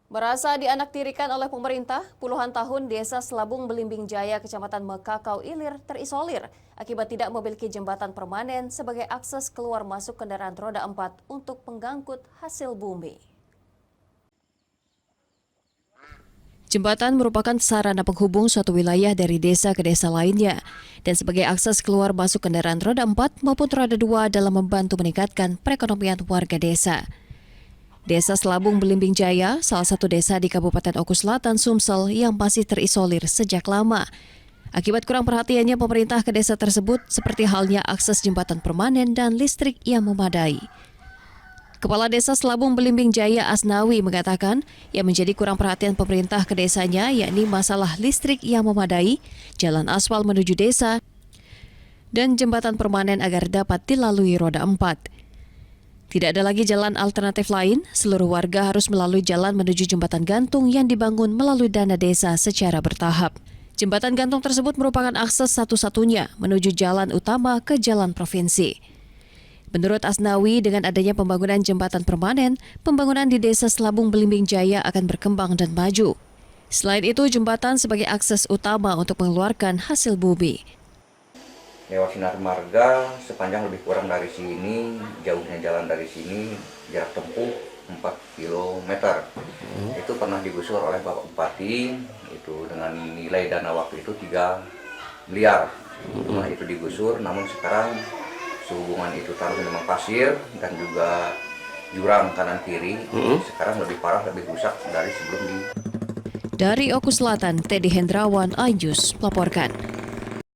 Merasa dianaktirikan oleh pemerintah, puluhan tahun Desa Selabung Belimbing Jaya, Kecamatan Mekakau Ilir terisolir akibat tidak memiliki jembatan permanen sebagai akses keluar masuk kendaraan roda 4 untuk pengangkut hasil bumi. Jembatan merupakan sarana penghubung suatu wilayah dari desa ke desa lainnya dan sebagai akses keluar masuk kendaraan roda 4 maupun roda 2 dalam membantu meningkatkan perekonomian warga desa. Desa Selabung Belimbing Jaya, salah satu desa di Kabupaten Oku Selatan, Sumsel yang masih terisolir sejak lama. Akibat kurang perhatiannya pemerintah ke desa tersebut seperti halnya akses jembatan permanen dan listrik yang memadai. Kepala Desa Selabung Belimbing Jaya Asnawi mengatakan yang menjadi kurang perhatian pemerintah ke desanya yakni masalah listrik yang memadai, jalan aspal menuju desa, dan jembatan permanen agar dapat dilalui roda 4. Tidak ada lagi jalan alternatif lain, seluruh warga harus melalui jalan menuju jembatan gantung yang dibangun melalui dana desa secara bertahap. Jembatan gantung tersebut merupakan akses satu-satunya menuju jalan utama ke jalan provinsi. Menurut Asnawi, dengan adanya pembangunan jembatan permanen, pembangunan di Desa Selabung Belimbing Jaya akan berkembang dan maju. Selain itu, jembatan sebagai akses utama untuk mengeluarkan hasil bumi. Lewat Sinar Marga sepanjang lebih kurang dari sini, jauhnya jalan dari sini jarak tempuh 4 km. Itu pernah digusur oleh Bapak Bupati itu dengan nilai dana waktu itu 3 miliar. Nah, itu digusur, namun sekarang sehubungan itu tanah memang pasir dan juga jurang kanan kiri. Sekarang lebih parah, lebih rusak dari sebelum di. Dari Oku Selatan, Teddy Hendrawan, iNews melaporkan.